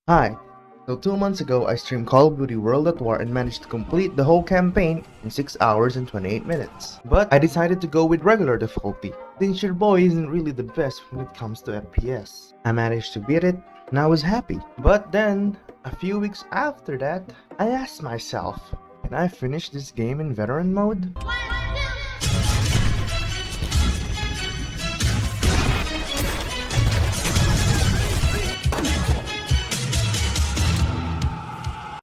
Hi. So 2 months ago, I streamed Call of Duty World at War and managed to complete the whole campaign in 6 hours and 28 minutes. But I decided to go with regular difficulty, since your boy isn't really the best when it comes to FPS. I managed to beat it, and I was happy. But then, a few weeks after that, I asked myself, can I finish this game in veteran mode?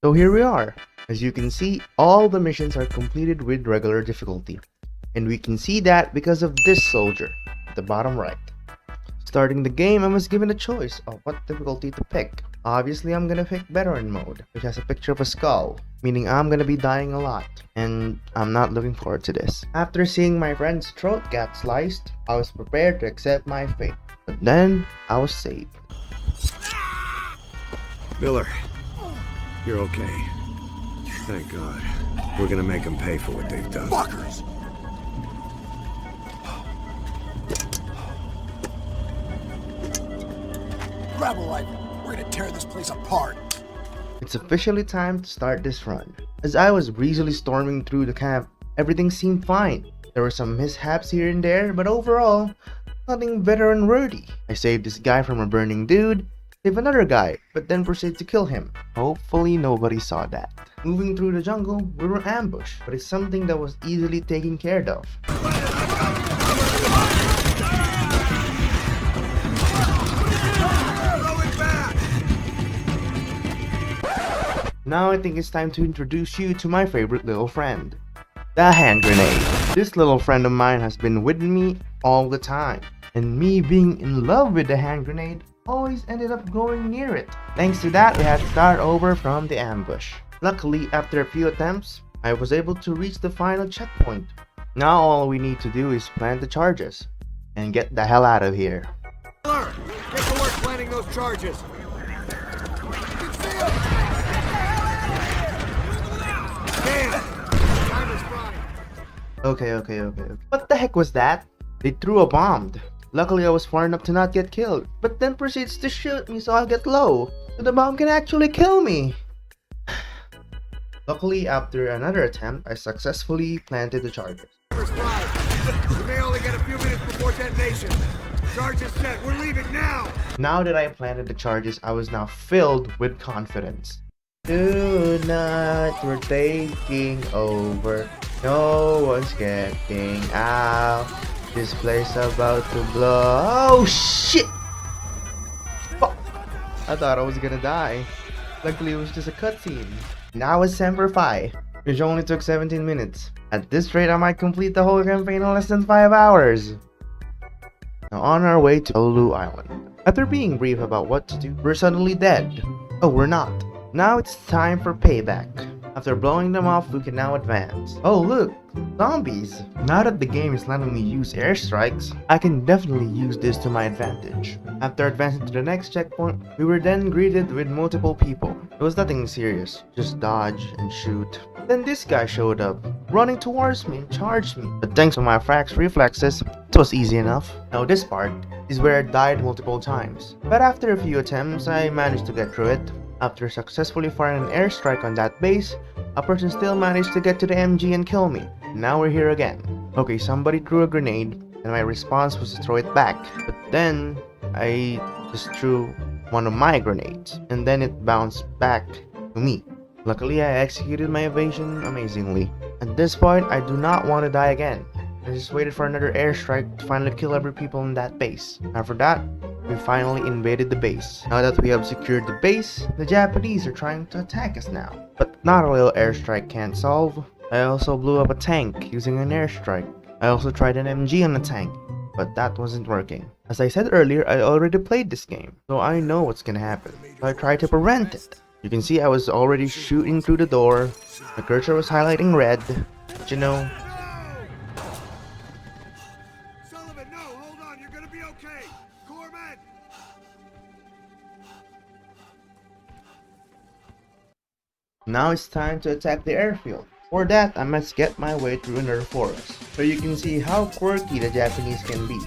So here we are. As you can see, all the missions are completed with regular difficulty. And we can see that because of this soldier at the bottom right. Starting the game, I was given a choice of what difficulty to pick. Obviously, I'm gonna pick veteran mode, which has a picture of a skull, meaning I'm gonna be dying a lot, and I'm not looking forward to this. After seeing my friend's throat get sliced, I was prepared to accept my fate. But then, I was saved. Miller, you're okay. Thank God. We're gonna make them pay for what they've done. Fuckers! Grab a rifle. We're gonna tear this place apart. It's officially time to start this run. As I was breezily storming through the camp, everything seemed fine. There were some mishaps here and there, but overall, nothing veteran worthy. I saved this guy from a burning dude, saved another guy, but then proceeded to kill him. Hopefully nobody saw that. Moving through the jungle, we were ambushed, but it's something that was easily taken care of. Now I think it's time to introduce you to my favorite little friend, the hand grenade. This little friend of mine has been with me all the time, and me being in love with the hand grenade always ended up going near it. Thanks to that, we had to start over from the ambush. Luckily, after a few attempts, I was able to reach the final checkpoint. Now all we need to do is plant the charges and get the hell out of here. Miller, get to work planting those charges. Okay. What the heck was that? They threw a bomb. Luckily I was far enough to not get killed, but then proceeds to shoot me so I'll get low, so the bomb can actually kill me. Luckily, after another attempt, I successfully planted the charges. You may only get a few minutes before detonation. Charges set, we're leaving now! Now that I planted the charges, I was now filled with confidence. Tonight we're taking over. No one's getting out. This place about to blow. Oh shit! Fuck! I thought I was gonna die. Luckily it was just a cutscene. Now it's Semper Fi, which only took 17 minutes. At this rate I might complete the whole campaign in less than 5 hours. Now on our way to Olu Island. After being brief about what to do, we're suddenly dead. Oh, we're not. Now it's time for payback. After blowing them off, we can now advance. Oh look, zombies! Now that the game is letting me use airstrikes, I can definitely use this to my advantage. After advancing to the next checkpoint, we were then greeted with multiple people. It was nothing serious, just dodge and shoot. Then this guy showed up, running towards me and charged me. But thanks to my frax reflexes, it was easy enough. Now this part is where I died multiple times. But after a few attempts, I managed to get through it. After successfully firing an airstrike on that base, a person still managed to get to the MG and kill me. Now we're here again. Okay, somebody threw a grenade, and my response was to throw it back. But then, I just threw one of my grenades, and then it bounced back to me. Luckily, I executed my evasion amazingly. At this point, I do not want to die again. I just waited for another airstrike to finally kill every people in that base. After that, we finally invaded the base. Now that we have secured the base, the Japanese are trying to attack us now. But not a little airstrike can't solve. I also blew up a tank using an airstrike. I also tried an MG on the tank, but that wasn't working. As I said earlier, I already played this game, so I know what's gonna happen. So I tried to prevent it. You can see I was already shooting through the door. The cursor was highlighting red, but you know, Sullivan, no, hold on, you're gonna be okay. Corman! now it's time to attack the airfield. For that, I must get my way through another forest, so you can see how quirky the Japanese can be.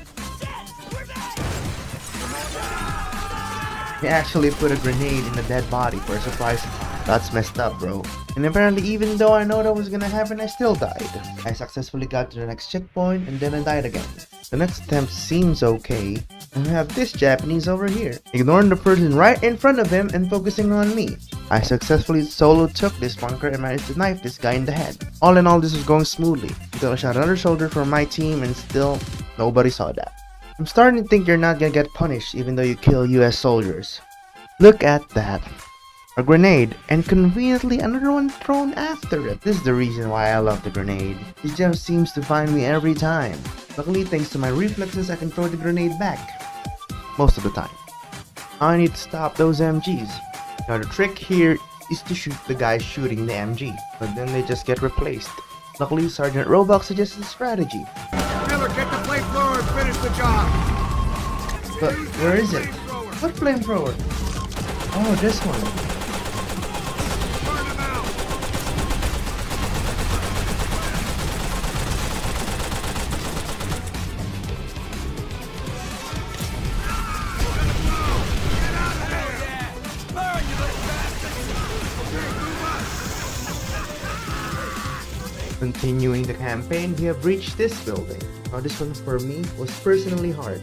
He actually put a grenade in a dead body for a surprise. That's messed up, bro. And apparently, even though I know that was gonna happen, I still died. I successfully got to the next checkpoint and then I died again. The next attempt seems okay, and we have this Japanese over here, ignoring the person right in front of him and focusing on me. I successfully solo took this bunker and managed to knife this guy in the head. All in all, this was going smoothly, until I shot another soldier from my team and still, nobody saw that. I'm starting to think you're not gonna get punished even though you kill US soldiers. Look at that. A grenade, and conveniently another one thrown after it. This is the reason why I love the grenade. It just seems to find me every time. Luckily, thanks to my reflexes, I can throw the grenade back. Most of the time. I need to stop those MGs. Now the trick here is to shoot the guy shooting the MG, but then they just get replaced. Luckily, Sergeant Roblox suggested a strategy. Miller, get the flamethrower and finish the job! But where is it? What flamethrower? Oh, this one. Burn him out! Continuing the campaign, we have reached this building. Now this one for me was personally hard.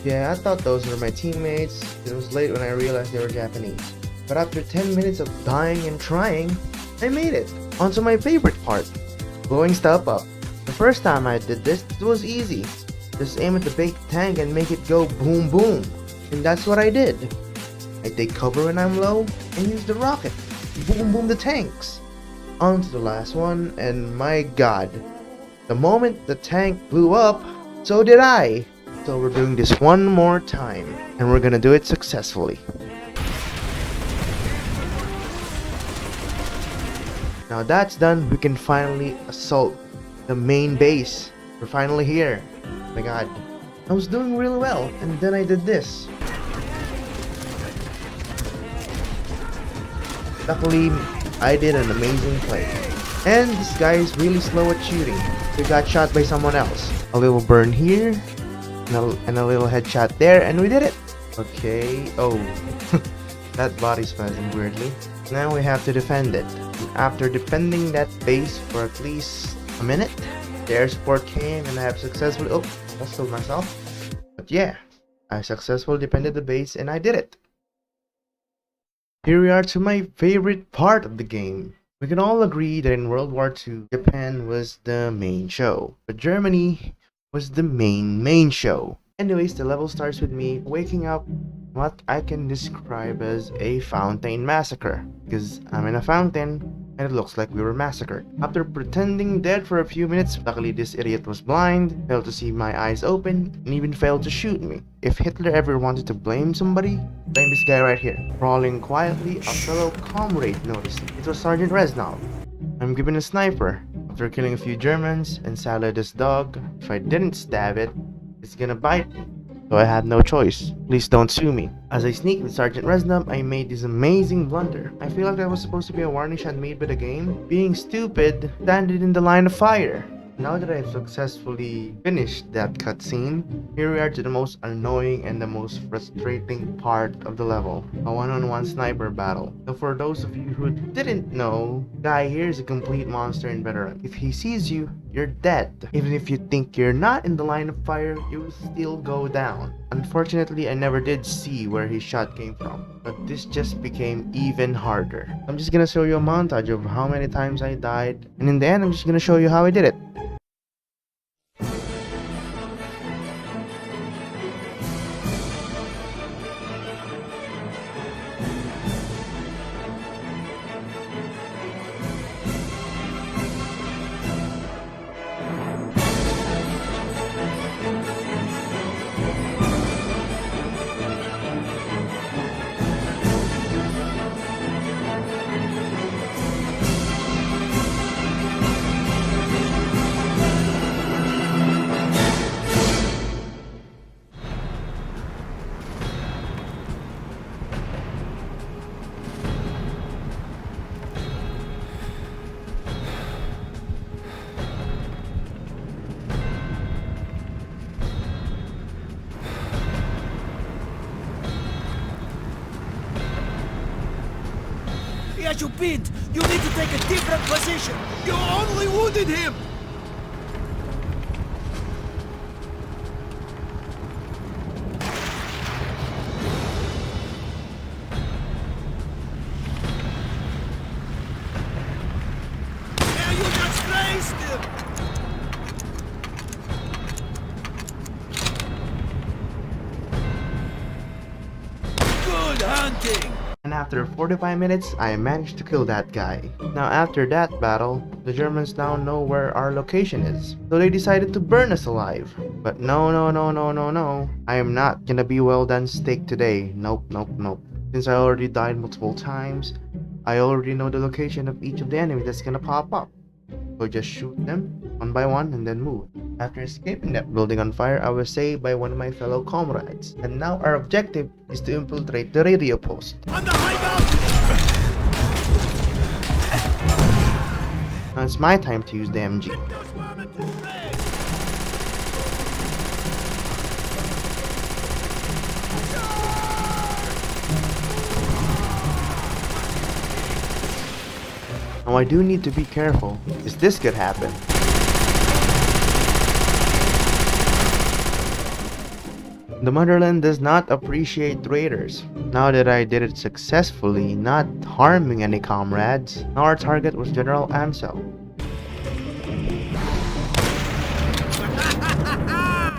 Yeah, I thought those were my teammates. It was late when I realized they were Japanese. But after 10 minutes of dying and trying, I made it. Onto my favorite part, blowing stuff up. The first time I did this, it was easy. Just aim at the big tank and make it go boom boom. And that's what I did. I take cover when I'm low and use the rocket. Boom boom the tanks. On to the last one, and my god. The moment the tank blew up, so did I. So we're doing this one more time, and we're gonna do it successfully. Now that's done, we can finally assault the main base. We're finally here. Oh my god. I was doing really well, and then I did this. Luckily, I did an amazing play. And this guy is really slow at shooting. We got shot by someone else. A little burn here, and a little headshot there, and we did it. Okay, oh, that body spasmed weirdly. Now we have to defend it. After defending that base for at least a minute, the air support came and I have successfully, oh, almost killed myself. But yeah, I successfully defended the base and I did it. Here we are to my favorite part of the game. We can all agree that in World War II, Japan was the main show, but Germany was the main show. Anyways, the level starts with me waking up what I can describe as a fountain massacre, because I'm in a fountain and it looks like we were massacred. After pretending dead for a few minutes, luckily this idiot was blind, failed to see my eyes open, and even failed to shoot me. If Hitler ever wanted to blame somebody, blame this guy right here. Crawling quietly, a fellow comrade noticed. It was Sergeant Reznov. I'm given a sniper. After killing a few Germans and sadly this dog, if I didn't stab it, it's gonna bite me. So I had no choice. Please don't sue me. As I sneaked with Sergeant Reznov, I made this amazing blunder. I feel like that was supposed to be a warning shot made by the game. Being stupid, landed in the line of fire. Now that I've successfully finished that cutscene, here we are to the most annoying and the most frustrating part of the level, a one-on-one sniper battle. So for those of you who didn't know, guy here is a complete monster and veteran. If he sees you, you're dead. Even if you think you're not in the line of fire, you will still go down. Unfortunately, I never did see where his shot came from, but this just became even harder. I'm just gonna show you a montage of how many times I died, and in the end, I'm just gonna show you how I did it. has you pinned. You need to take a different position. You only wounded him. Yeah, you just placed him. Good hunting. And after 45 minutes, I managed to kill that guy. Now after that battle, the Germans now know where our location is. So they decided to burn us alive. But no, I am not gonna be well done steak today. Nope. Since I already died multiple times, I already know the location of each of the enemies that's gonna pop up. So just shoot them one by one and then move. After escaping that building on fire, I was saved by one of my fellow comrades. And now our objective is to infiltrate the radio post. On the high mountain. Now it's my time to use the MG. Those vermin to bay. Now I do need to be careful, because this could happen. The motherland does not appreciate raiders. Now that I did it successfully, not harming any comrades, now our target was General Amsel.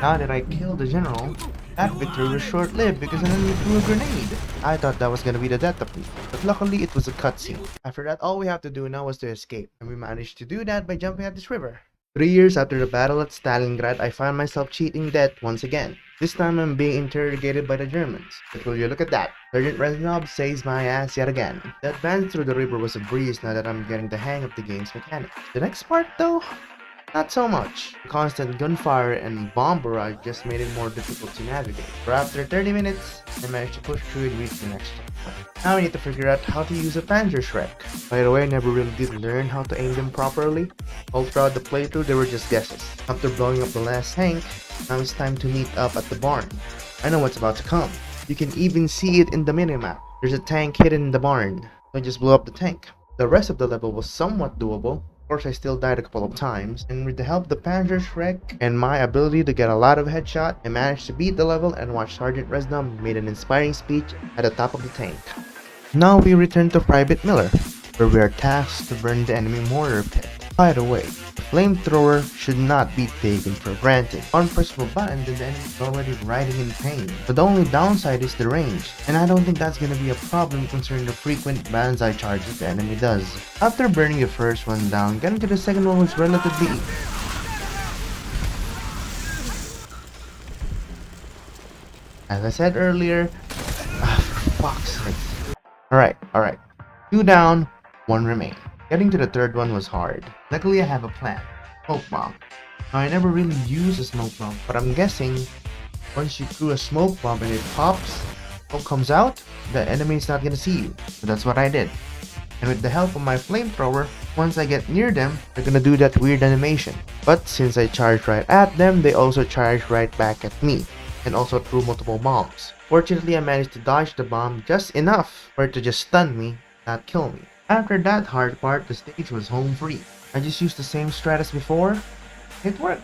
Now that I killed the general, that victory was short-lived because an enemy threw a grenade. I thought that was gonna be the death of me, but luckily it was a cutscene. After that, all we have to do now was to escape, and we managed to do that by jumping at this river. 3 years after the battle at Stalingrad, I found myself cheating death once again. This time I'm being interrogated by the Germans. But will you look at that? Sergeant Reznov saves my ass yet again. The advance through the river was a breeze now that I'm getting the hang of the game's mechanics. The next part though? Not so much. The constant gunfire and bomb barrage just made it more difficult to navigate. But after 30 minutes, I managed to push through and reach the next checkpoint. Now I need to figure out how to use a Panzerschreck. By the way, I never really did learn how to aim them properly. All throughout the playthrough, they were just guesses. After blowing up the last tank, now it's time to meet up at the barn. I know what's about to come. You can even see it in the minimap. There's a tank hidden in the barn. So I just blew up the tank. The rest of the level was somewhat doable. Of course, I still died a couple of times, and with the help of the Panzerschreck and my ability to get a lot of headshot, I managed to beat the level and watch Sergeant Reznov made an inspiring speech at the top of the tank. Now we return to Private Miller, where we are tasked to burn the enemy mortar pit. By the way, the flamethrower should not be taken for granted. One press of a button, then the enemy is already writhing in pain. But the only downside is the range, and I don't think that's gonna be a problem considering the frequent banzai charges the enemy does. After burning the first one down, getting to the second one was relatively easy. As I said earlier, for fuck's sake. Alright. 2 down, 1 remain. Getting to the third one was hard. Luckily I have a plan. Smoke bomb. Now I never really use a smoke bomb, but I'm guessing once you threw a smoke bomb and it pops, smoke comes out, the enemy is not gonna see you. So that's what I did. And with the help of my flamethrower, once I get near them, they're gonna do that weird animation. But since I charged right at them, they also charged right back at me, and also threw multiple bombs. Fortunately, I managed to dodge the bomb just enough for it to just stun me, not kill me. After that hard part, the stage was home free. I just used the same strat as before. It worked.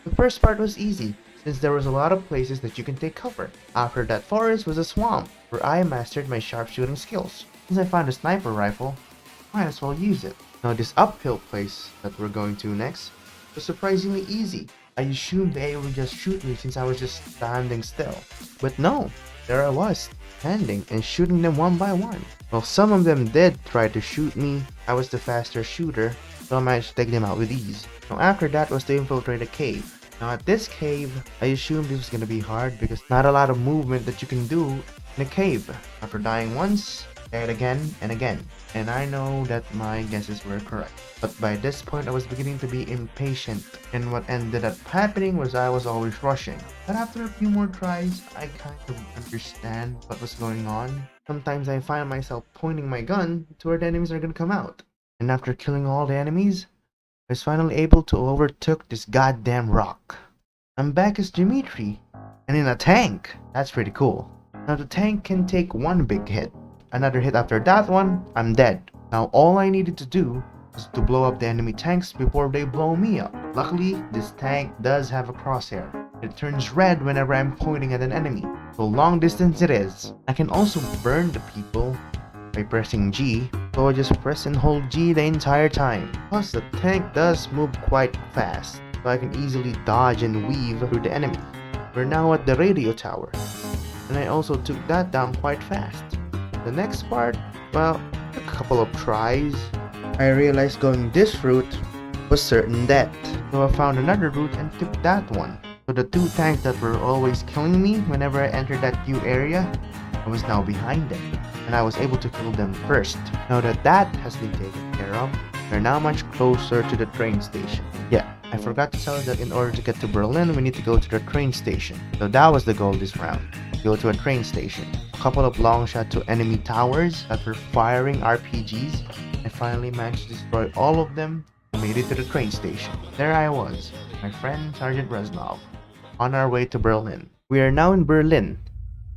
The first part was easy, since there was a lot of places that you can take cover. After that forest was a swamp, where I mastered my sharpshooting skills. Since I found a sniper rifle, might as well use it. Now this uphill place that we're going to next was surprisingly easy. I assumed they would just shoot me since I was just standing still. But no, there I was, standing and shooting them one by one. Well, some of them did try to shoot me. I was the faster shooter, so I managed to take them out with ease. Now after that was to infiltrate a cave. Now at this cave, I assumed this was gonna be hard because not a lot of movement that you can do in a cave. After dying once, died again and again. And I know that my guesses were correct. But by this point I was beginning to be impatient, and what ended up happening was I was always rushing. But after a few more tries, I kind of understand what was going on. Sometimes I find myself pointing my gun to where the enemies are gonna come out. And after killing all the enemies, I was finally able to overtook this goddamn rock. I'm back as Dimitri, and in a tank. That's pretty cool. Now the tank can take one big hit, Another hit after that one, I'm dead. Now all I needed to do was to blow up the enemy tanks before they blow me up. Luckily, this tank does have a crosshair. It turns red whenever I'm pointing at an enemy, so long distance it is. I can also burn the people by pressing G, so I just press and hold G the entire time. Plus the tank does move quite fast, so I can easily dodge and weave through the enemy. We're now at the radio tower, and I also took that down quite fast. The next part, well, a couple of tries, I realized going this route was certain death, so I found another route and took that one. So the two tanks that were always killing me whenever I entered that new area, I was now behind them, and I was able to kill them first. Now that that has been taken care of, we're now much closer to the train station. Yeah, I forgot to tell you that in order to get to Berlin, we need to go to the train station. So that was the goal this round. Go to a train station. A couple of long shots to enemy towers that were firing RPGs. I finally managed to destroy all of them and made it to the train station. There I was, my friend Sergeant Reznov, on our way to Berlin. We are now in Berlin,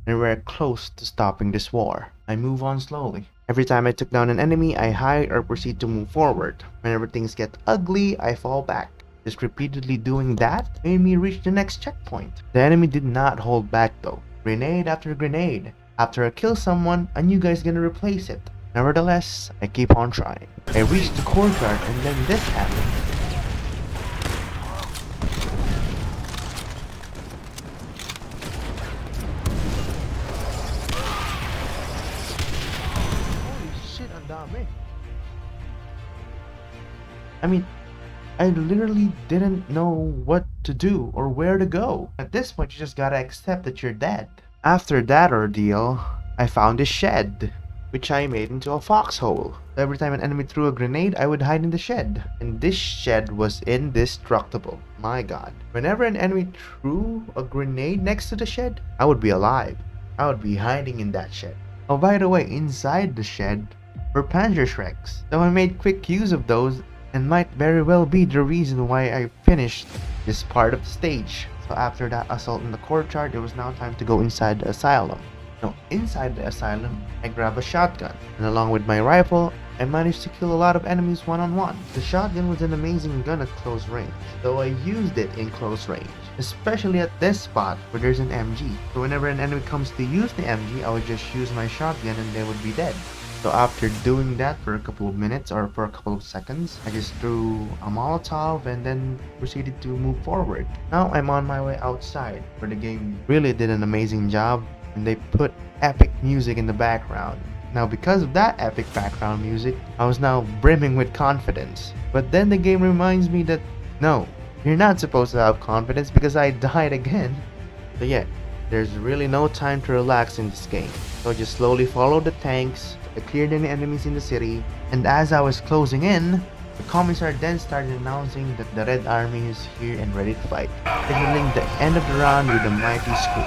and we're close to stopping this war. I move on slowly. Every time I took down an enemy, I hide or proceed to move forward. Whenever things get ugly, I fall back. Just repeatedly doing that made me reach the next checkpoint. The enemy did not hold back though. Grenade after grenade. After I kill someone, a new guy's gonna replace it. Nevertheless, I keep on trying. I reached the courtyard and then this happened. I mean, I literally didn't know what to do or where to go. At this point, you just gotta accept that you're dead. After that ordeal, I found a shed, which I made into a foxhole. Every time an enemy threw a grenade, I would hide in the shed. And this shed was indestructible. My god. Whenever an enemy threw a grenade next to the shed, I would be alive. I would be hiding in that shed. Oh, by the way, inside the shed were Panzerschrecks. So I made quick use of those, and might very well be the reason why I finished this part of the stage. So after that assault in the courtyard, it was now time to go inside the asylum. Now inside the asylum, I grab a shotgun, and along with my rifle, I managed to kill a lot of enemies one-on-one. The shotgun was an amazing gun at close range, so I used it in close range, especially at this spot where there's an MG. So whenever an enemy comes to use the MG, I would just use my shotgun and they would be dead. So after doing that for a couple of minutes or for a couple of seconds, I just threw a Molotov and then proceeded to move forward. Now I'm on my way outside, where the game really did an amazing job and they put epic music in the background. Now because of that epic background music, I was now brimming with confidence. But then the game reminds me that no, you're not supposed to have confidence because I died again. So yeah, there's really no time to relax in this game. So just slowly follow the tanks. I cleared any enemies in the city, and as I was closing in, the commissar then started announcing that the Red Army is here and ready to fight, signaling the end of the round with a mighty scream.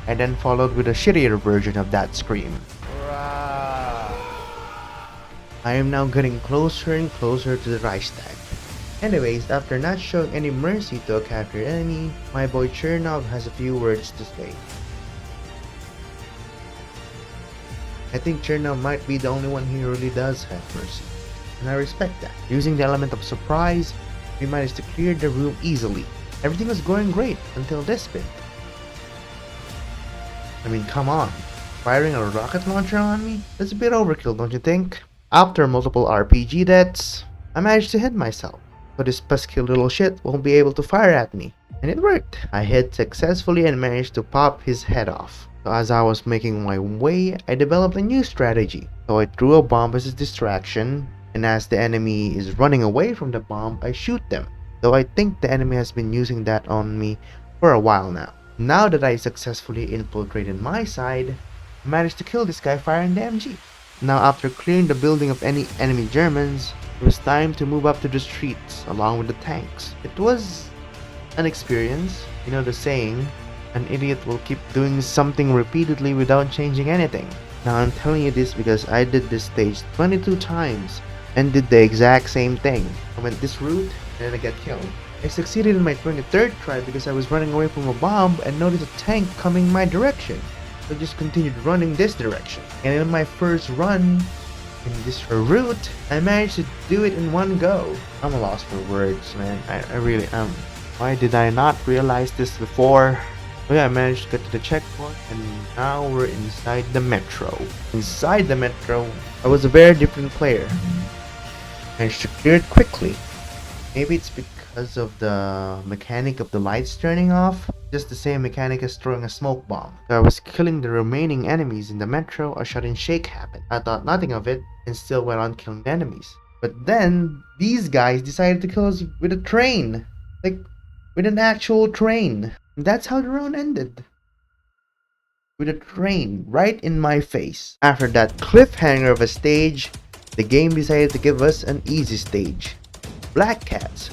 I then followed with a shittier version of that scream. I am now getting closer and closer to the Reichstag. Anyways, after not showing any mercy to a captured enemy, my boy Chernov has a few words to say. I think Chernov might be the only one who really does have mercy, and I respect that. Using the element of surprise, we managed to clear the room easily. Everything was going great until this bit. I mean, come on, firing a rocket launcher on me? That's a bit overkill, don't you think? After multiple RPG deaths, I managed to hit myself, so this pesky little shit won't be able to fire at me. And it worked. I hit successfully and managed to pop his head off. So as I was making my way, I developed a new strategy. So I threw a bomb as a distraction, and as the enemy is running away from the bomb, I shoot them. Though I think the enemy has been using that on me for a while now. Now that I successfully infiltrated my side, I managed to kill this guy firing the MG. Now after clearing the building of any enemy Germans, it was time to move up to the streets along with the tanks. It was an experience, you know the saying, an idiot will keep doing something repeatedly without changing anything. Now I'm telling you this because I did this stage 22 times and did the exact same thing. I went this route and I got killed. I succeeded in my 23rd try because I was running away from a bomb and noticed a tank coming my direction. So I just continued running this direction. And in my first run in this route, I managed to do it in one go. I'm a loss for words, man. I really am. Why did I not realize this before? Oh yeah, I managed to get to the checkpoint, and now we're inside the metro. Inside the metro, I was a very different player. Managed to clear it quickly. Maybe it's because of the mechanic of the lights turning off. Just the same mechanic as throwing a smoke bomb. So I was killing the remaining enemies in the metro, a shot and shake happened. I thought nothing of it and still went on killing the enemies. But then, these guys decided to kill us with a train. Like, with an actual train. And that's how the round ended. With a train right in my face. After that cliffhanger of a stage, the game decided to give us an easy stage. Black Cats,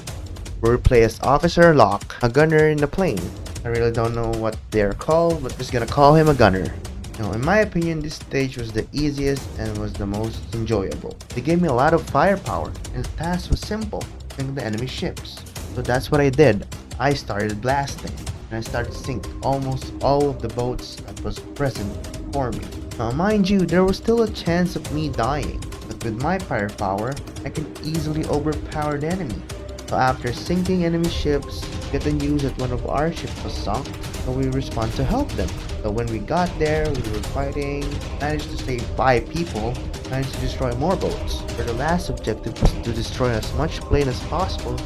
where we play as Officer Locke, a gunner in the plane. I really don't know what they're called, but just gonna call him a gunner. Now, in my opinion, this stage was the easiest and was the most enjoyable. They gave me a lot of firepower, and the task was simple, sink the enemy ships. So that's what I did. I started blasting, and I started to sink almost all of the boats that was present for me. Now, mind you, there was still a chance of me dying, but with my firepower, I can easily overpower the enemy. So after sinking enemy ships, we get the news that one of our ships was sunk, so we respond to help them. So when we got there, we were fighting, managed to save 5 people, managed to destroy more boats. For the last objective was to destroy as much plane as possible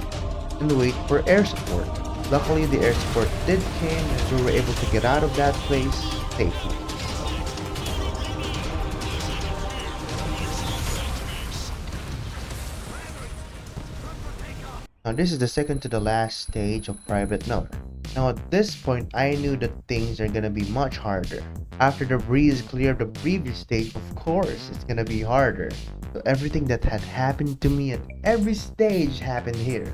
and wait for air support. Luckily, the air support did came and we were able to get out of that place safely. Now this is the second to the last stage of Private Note. Now at this point, I knew that things are gonna be much harder. After the breeze cleared the previous stage, of course, it's gonna be harder. So everything that had happened to me at every stage happened here.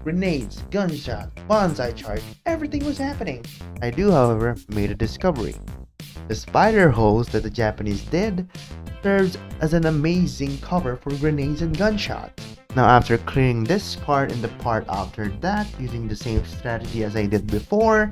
Grenades, gunshot, bonsai charge, everything was happening. I do, however, made a discovery. The spider holes that the Japanese did serves as an amazing cover for grenades and gunshots. Now after clearing this part and the part after that using the same strategy as I did before,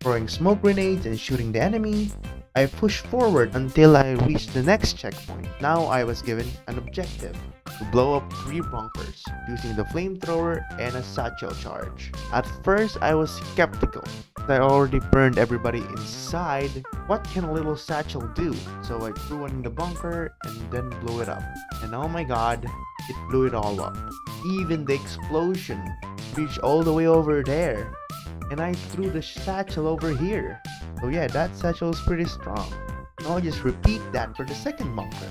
throwing smoke grenades and shooting the enemy, I pushed forward until I reached the next checkpoint. Now I was given an objective to blow up 3 bunkers using the flamethrower and a satchel charge. At first I was skeptical. I already burned everybody inside. What can a little satchel do? So I threw one in the bunker and then blew it up. And oh my god, it blew it all up. Even the explosion reached all the way over there. And I threw the satchel over here. So yeah, that satchel is pretty strong. Now I'll just repeat that for the second bunker.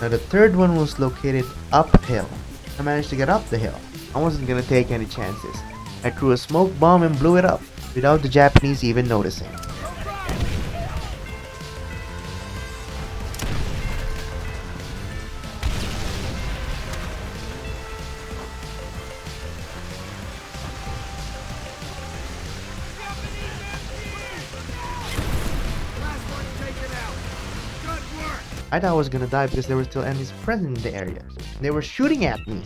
Now the third one was located uphill. I managed to get up the hill. I wasn't gonna take any chances. I threw a smoke bomb and blew it up without the Japanese even noticing. I thought I was gonna die because there were still enemies present in the area. They were shooting at me.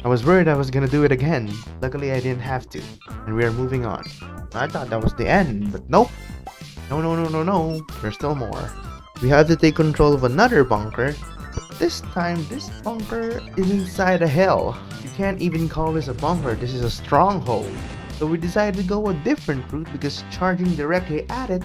I was worried I was gonna do it again. Luckily I didn't have to. And we are moving on. I thought that was the end, but nope. No. There's still more. We have to take control of another bunker. But this time, this bunker is inside a hill. You can't even call this a bunker. This is a stronghold. So we decided to go a different route because charging directly at it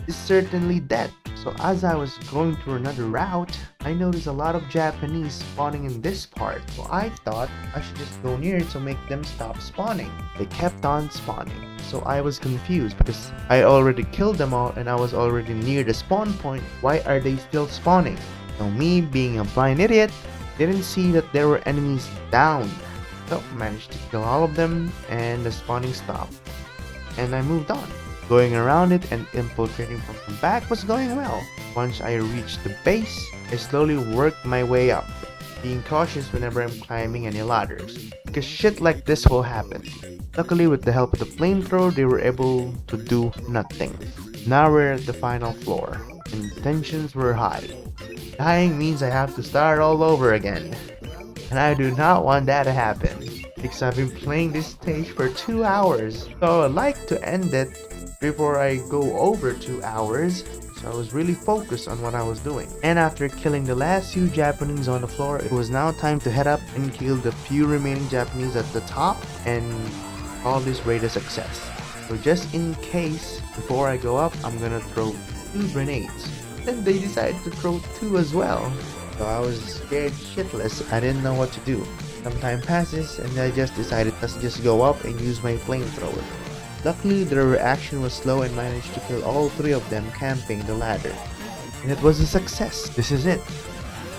is certainly dead. So as I was going through another route, I noticed a lot of Japanese spawning in this part. So I thought I should just go near it to make them stop spawning. They kept on spawning. So I was confused because I already killed them all and I was already near the spawn point. Why are they still spawning? So me, being a blind idiot, didn't see that there were enemies down. So I managed to kill all of them and the spawning stopped. And I moved on. Going around it and infiltrating from the back was going well. Once I reached the base, I slowly worked my way up, being cautious whenever I'm climbing any ladders, because shit like this will happen. Luckily, with the help of the flamethrower, they were able to do nothing. Now we're at the final floor, and tensions were high. Dying means I have to start all over again, and I do not want that to happen. because I've been playing this stage for 2 hours. So I'd like to end it before I go over 2 hours. So I was really focused on what I was doing. And after killing the last few Japanese on the floor, it was now time to head up and kill the few remaining Japanese at the top and call this raid a success. So just in case, before I go up, I'm gonna throw 2 grenades. Then they decided to throw 2 as well. So I was scared shitless. I didn't know what to do. Some time passes and I just decided let's just go up and use my flamethrower. Luckily their reaction was slow and managed to kill all 3 of them camping the ladder. And it was a success. This is it.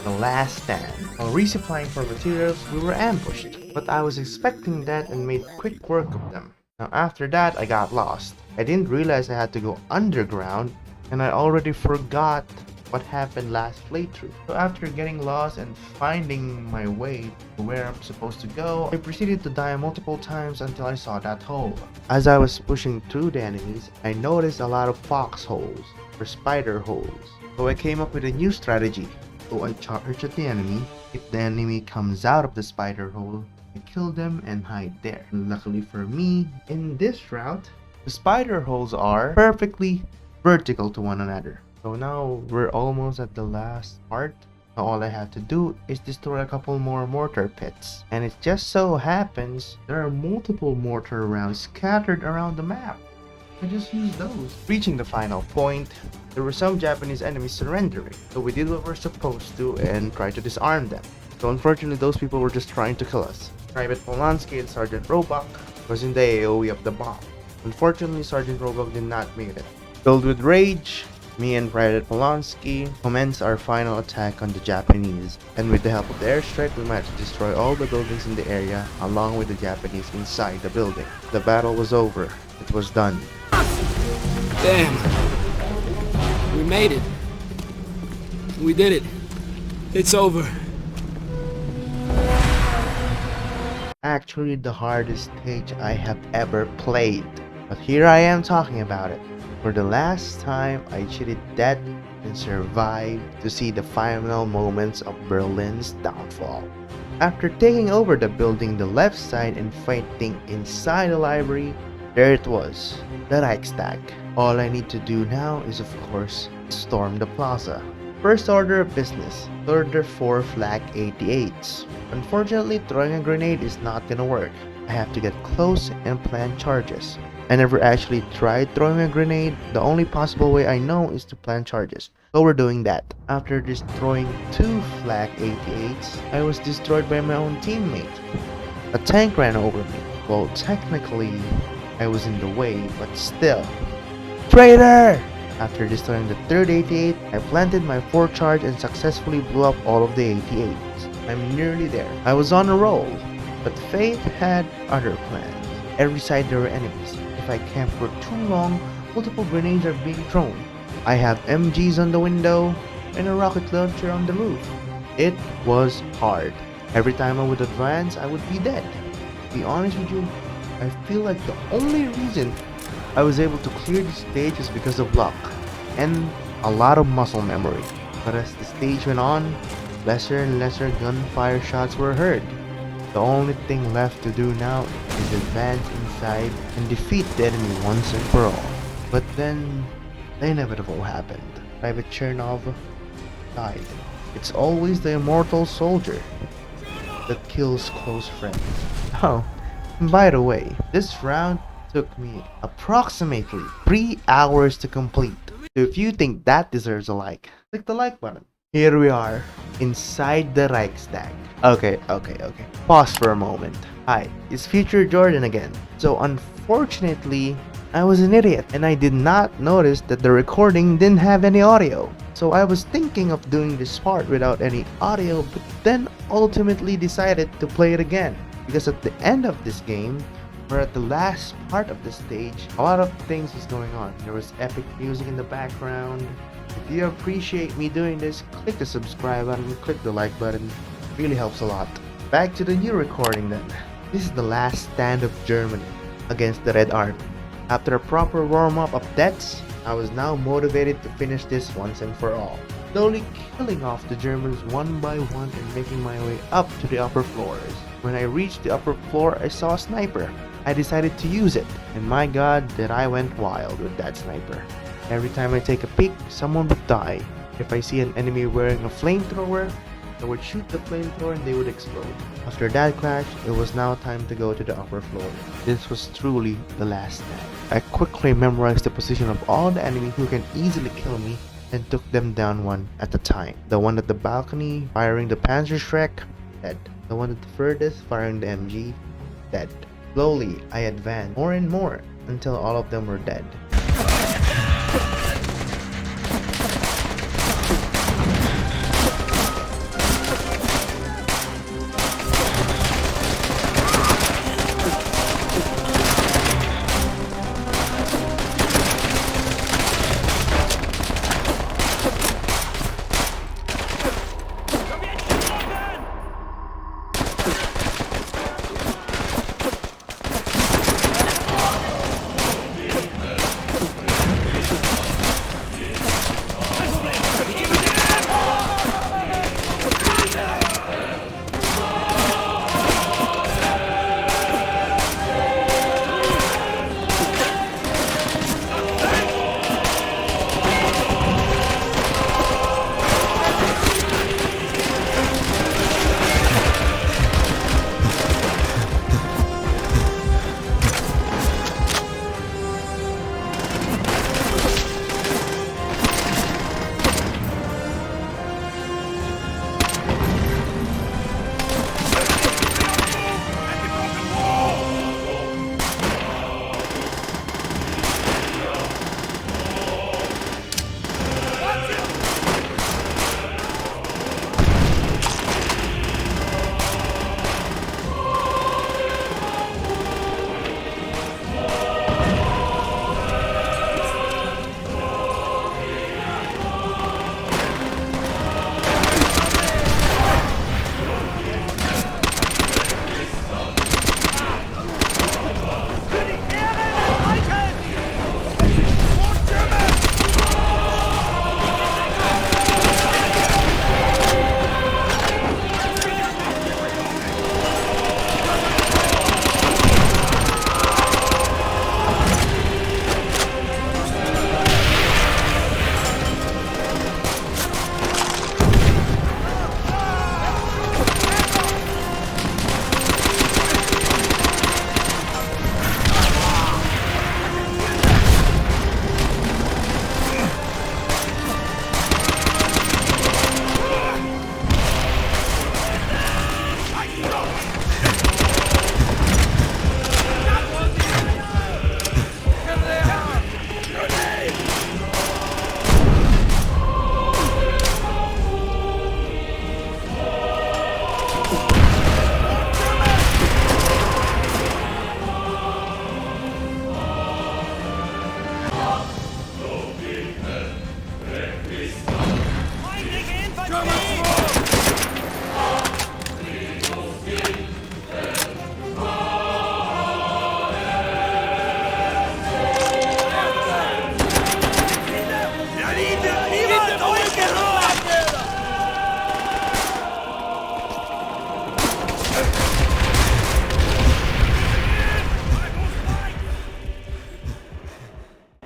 The last stand. While resupplying for materials, we were ambushed. But I was expecting that and made quick work of them. Now after that I got lost. I didn't realize I had to go underground and I already forgot what happened last playthrough. So after getting lost and finding my way to where I'm supposed to go, I proceeded to die multiple times until I saw that hole. As I was pushing through the enemies, I noticed a lot of foxholes or spider holes. So I came up with a new strategy. So I charge at the enemy. If the enemy comes out of the spider hole, I kill them and hide there. And luckily for me, in this route, the spider holes are perfectly vertical to one another. So now we're almost at the last part. Now all I have to do is destroy a couple more mortar pits. And it just so happens there are multiple mortar rounds scattered around the map. I just use those. Reaching the final point, there were some Japanese enemies surrendering. So we did what we're supposed to and tried to disarm them. So unfortunately those people were just trying to kill us. Private Polanski and Sergeant Roebuck was in the AoE of the bomb. Unfortunately Sergeant Roebuck did not make it. Filled with rage, me and Private Polanski commenced our final attack on the Japanese, and with the help of the airstrike we managed to destroy all the buildings in the area along with the Japanese inside the building. The battle was over. It was done. Damn. We made it. We did it. It's over. Actually the hardest stage I have ever played. But here I am talking about it. For the last time, I cheated death and survived to see the final moments of Berlin's downfall. After taking over the building the left side and fighting inside the library, there it was, the Reichstag. All I need to do now is of course storm the plaza. First order of business, order 4 Flak 88s. Unfortunately, throwing a grenade is not gonna work. I have to get close and plant charges. I never actually tried throwing a grenade. The only possible way I know is to plant charges. So we're doing that. After destroying 2 Flak 88s, I was destroyed by my own teammate. A tank ran over me. Well, technically, I was in the way, but still. Traitor! After destroying the third 88, I planted my 4th charge and successfully blew up all of the 88s. I'm nearly there. I was on a roll, but fate had other plans. Every side there were enemies. If I camp for too long, multiple grenades are being thrown. I have MGs on the window and a rocket launcher on the roof. It was hard. Every time I would advance, I would be dead. To be honest with you, I feel like the only reason I was able to clear the stage is because of luck and a lot of muscle memory. But as the stage went on, lesser and lesser gunfire shots were heard. The only thing left to do now is advance inside and defeat the enemy once and for all. But then, the inevitable happened. Private Chernov died. It's always the immortal soldier that kills close friends. Oh, and by the way, this round took me approximately 3 hours to complete. So if you think that deserves a like, click the like button. Here we are, inside the Reichstag. Okay. Pause for a moment. Hi, it's Future Jordan again. So unfortunately, I was an idiot and I did not notice that the recording didn't have any audio. So I was thinking of doing this part without any audio, but then ultimately decided to play it again. Because at the end of this game, or at the last part of the stage, a lot of things is going on. There was epic music in the background. If you appreciate me doing this, click the subscribe button, click the like button. It really helps a lot. Back to the new recording then. This is the last stand of Germany against the Red Army. After a proper warm-up of deaths, I was now motivated to finish this once and for all. Slowly killing off the Germans one by one and making my way up to the upper floors. When I reached the upper floor, I saw a sniper. I decided to use it, and my god, did I went wild with that sniper. Every time I take a peek, someone would die. If I see an enemy wearing a flamethrower, I would shoot the flamethrower and they would explode. After that clash, it was now time to go to the upper floor. This was truly the last stand. I quickly memorized the position of all the enemies who can easily kill me and took them down one at a time. The one at the balcony firing the Panzerschreck, dead. The one at the furthest firing the MG, dead. Slowly, I advanced more and more until all of them were dead.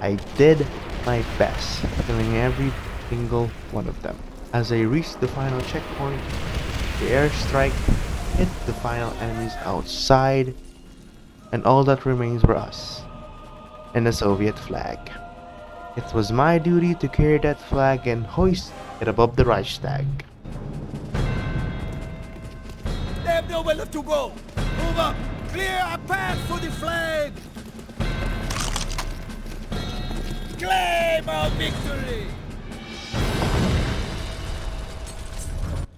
I did my best, killing every single one of them. As I reached the final checkpoint, the airstrike hit the final enemies outside, and all that remains were us and the Soviet flag. It was my duty to carry that flag and hoist it above the Reichstag. They have nowhere left to go. Move up. Clear a path for the flag. Claim our victory.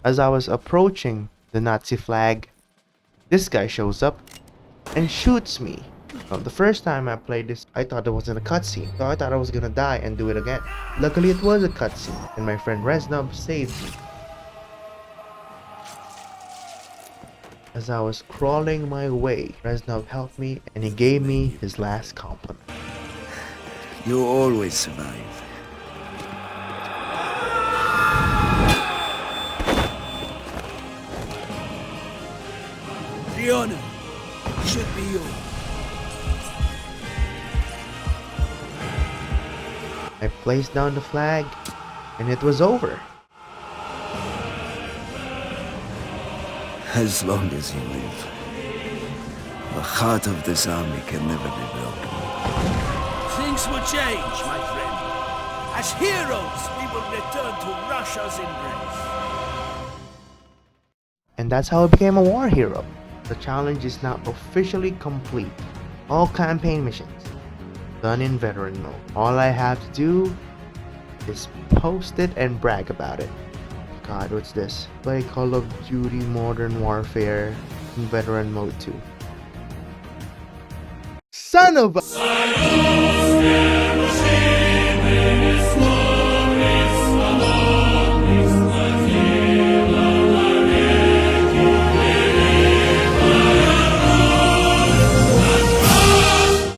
As I was approaching the Nazi flag, this guy shows up and shoots me. The first time I played this, I thought it wasn't a cutscene, so I thought I was gonna die and do it again. Luckily it was a cutscene, and my friend Reznov saved me. As I was crawling my way, Reznov helped me and he gave me his last compliment. You always survive. The honor should be yours. I placed down the flag, and it was over. As long as you live, the heart of this army can never be broken. Things will change, my friend. As heroes, we will return to Russia's embrace. And that's how I became a war hero. The challenge is now officially complete. All campaign missions done in veteran mode. All I have to do is post it and brag about it. God, what's this? Play Call of Duty Modern Warfare in veteran mode 2. Son of a...